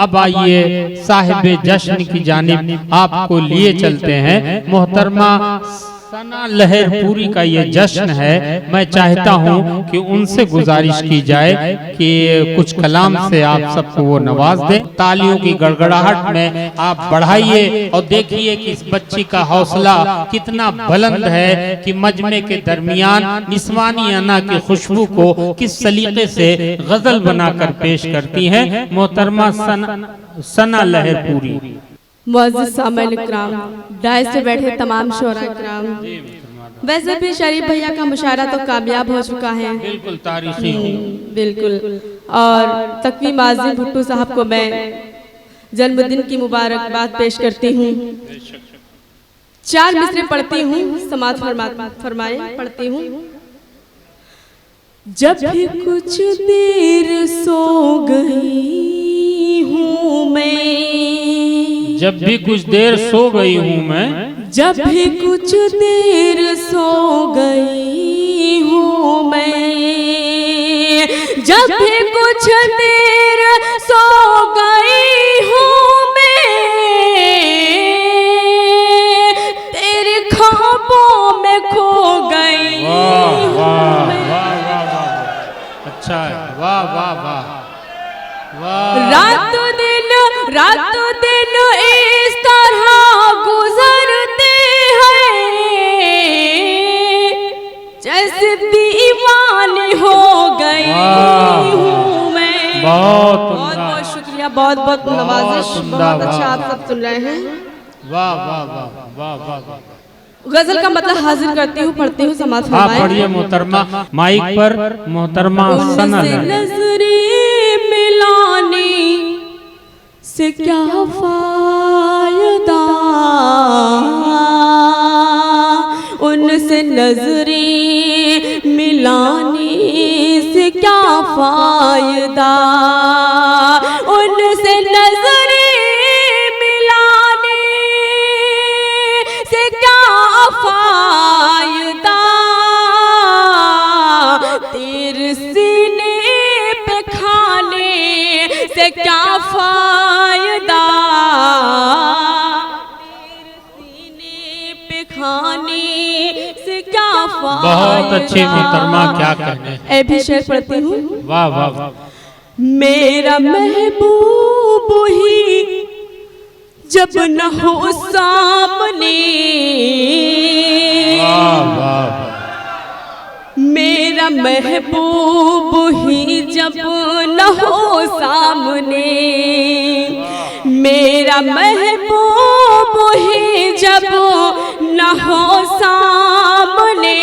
अब आइए साहिब जश्न की जानिब आपको लिए चलते हैं। मोहतरमा सना लहरपुरी का ये जश्न है। मैं चाहता हूँ कि उनसे गुजारिश की जाए कि कुछ कलाम से आप सबको वो नवाज दें। तालियों की गड़गड़ाहट में आप बढ़ाइए और देखिए कि इस बच्ची का हौसला कितना बुलंद है कि मजमे के दरमियान निस्वानी अना की खुशबू को किस सलीके से गजल बनाकर पेश करती हैं मोहतरमा सना लहरपुरी। मुअज़्ज़िज़ सामईन इकराम, डायस पे बैठे तमाम शोरा इकराम, वैसे भी शरीफ भैया का मुशायरा तो कामयाब हो चुका है, बिल्कुल तारीखी, बिल्कुल। और तकवी आज़िम भुट्टो साहब को मैं जन्मदिन की मुबारकबाद पेश करती हूँ। 4 मिसरे पढ़ती हूँ, समाज फरमाए पढ़ती हूँ। जब भी कुछ देर सो गई हूँ मैं, जब भी कुछ देर सो गई हूँ मैं, जब भी कुछ देर सो गई हूँ मैं, जब भी कुछ देर सो गई हूँ मैं, तेरे ख्वाबों में खो गई हूँ मैं। अच्छा है, वाह वाह वाह वाह। रातों दिन इस तरह गुजरते हैं जैसे दीवानी हो गई हूँ मैं। बहुत शुक्रिया, बहुत बहुत नवाजिश, बहुत अच्छा आप सब सुन रहे हैं। वाह वाह वाह वाह वाह वाह। गजल का मतलब हाजिर करती हूँ, पढ़ती हूँ, समाज फरमाए। आप पढ़िए मोहतरमा, माइक पर मोहतरमा सना नजरें मिलाने से क्या फायदा, उनसे नजरें मिलाने से क्या फायदा, उनसे नजरें मिलाने से क्या फायदा, तेरे सीने पे खाने से क्या फायदा, तेरे सीने पे खाने से क्या फायदा। बहुत अच्छे मोहतरमा, क्या कहने। ए भी शेर पढ़ती हूँ। वाह वाह वाह। मेरा महबूब ही जब न हो सामने, वाह वाह। मेरा महबूब ही जब न हो सामने, मेरा महबूब ही जब न हो सामने,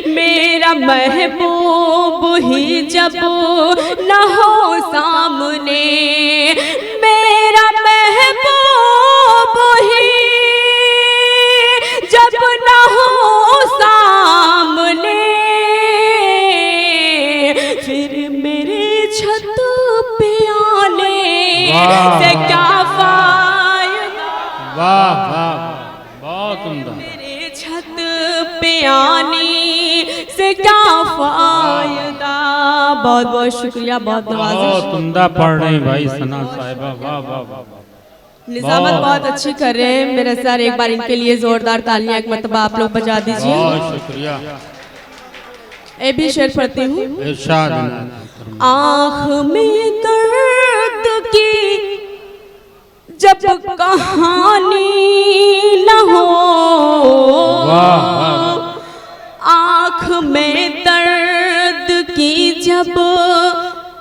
मेरा महबूब ही जब न हो सामने, मेरा महबूब ही जब न हो सामने, फिर मेरे छत पे आने से क्या फायदा। वाह वाह, बहुत उम्दा। मेरे छत पे आने से क्या फायदा। बहुत बहुत शुक्रिया, बहुत नवाजिश। बहुत उम्दा पढ़ रहे हैं भाई सना साहिबा, वाह वाह वाह। निजामत बहुत अच्छी कर रहे हैं मेरे सर, एक बार इनके लिए जोरदार तालियां एक मरतबा आप लोग बजा दीजिए। बहुत शुक्रिया। ए भी शेर पढ़ती हूँ। इरशाद। आँख में दर्द की जब कहानी न हो, आँख में दर्द की जब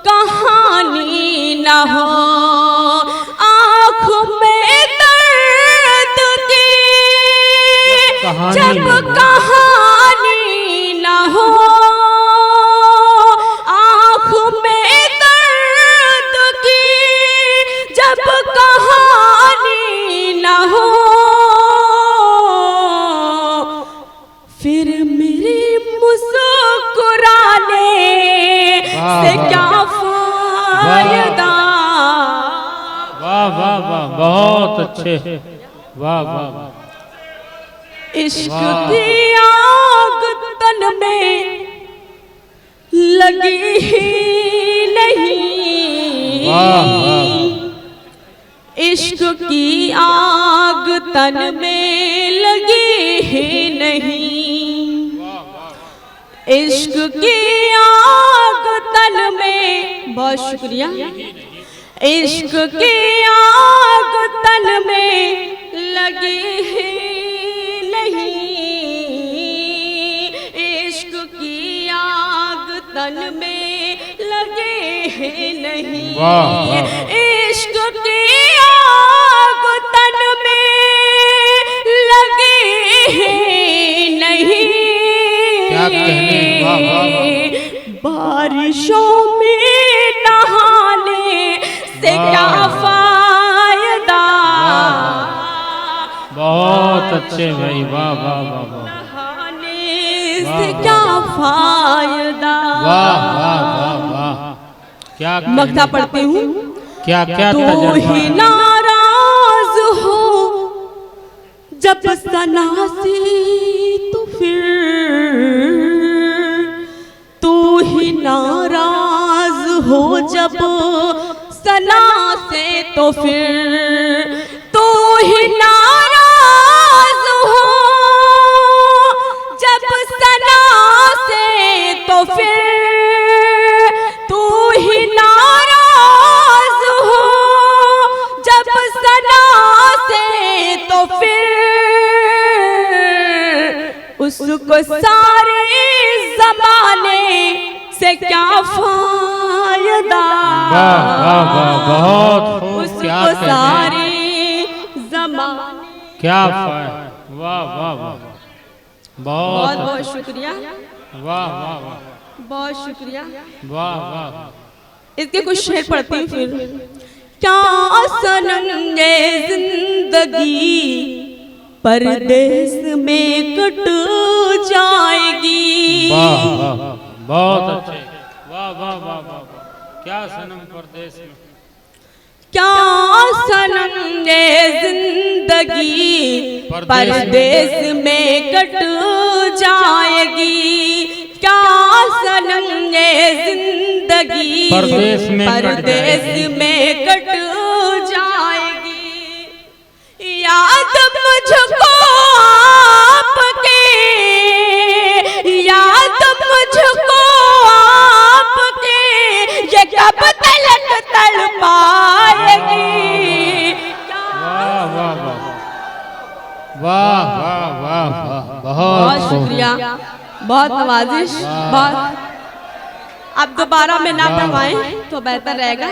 कहानी न हो, आँख में दर्द की जब कहानी न हो, आँख में दर्द की जब कहानी न हो, फिर मेरे मुस्कुराने से क्या फायदा। वाह वाह वाह, बहुत अच्छे, वाह वाह वाह। इश्क की आग तन में लगी ही नहीं, इश्क की आग तन में लगी ही नहीं, इश्क की आग तन में, बहुत शुक्रिया, इश्क की आग तन में लगी ही नहीं, इश्क की आग तन में लगी ही नहीं, इश्क की आग तन में लगी ही नहीं, क्या कहने, बारिशों में नहाने से क्या फायदा, बहुत अच्छे भाई, वाह वाह वाह वाह, नहाने से क्या फायदा, वाह वाह वाह वाह, क्या मक्ता पढ़ती हूँ, क्या क्या तू ही नाराज हो जब सना से, तो फिर तू ही नाराज हो जब सना से, तो फिर तू ही नाराज हो जब सना से, तो फिर तू ही नाराज हो जब सना से, तो फिर उसको सारे जमाने से क्या फायदा, वाह वाह वाह, बहुत उसको सारे जमाने, क्या फायदा, वाह वाह वाह, बहुत बहुत बहुत शुक्रिया, वाह वाह वाह, बहुत शुक्रिया। वाह वाह, इसके कुछ शेर पढ़ती हूँ फिर। क्या सनम ये जिंदगी परदेस में कट जाएगी, वाह वाह, बहुत अच्छे, वाह वाह वाह वाह, क्या सनम परदेस में, क्या सनम ये जिंदगी परदेस में कट जाएगी, क्या सनम ये जिंदगी परदेस में कट जाएगी, याद मुझको आपके, याद मुझको आपके, ये कब तलक तड़ पाएगी, वाह वाह वाह, वाह वाह वाह वाह, बहुत शुक्रिया, बहुत नवाजिश, बहुत। अब दोबारा में ना पढ़वाएं तो बेहतर रहेगा।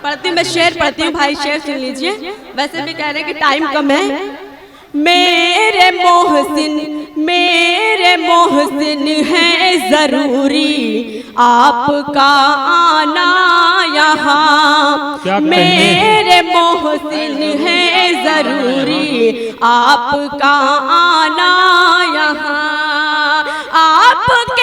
पढ़ती हूँ मैं, शेर पढ़ती हूँ भाई, शेर सुन लीजिए। वैसे भी कह रहे हैं कि टाइम कम है। मेरे मोहसिन है जरूरी आपका आना यहाँ, मेरे मोहसिन है जरूरी आपका आना यहाँ, आपके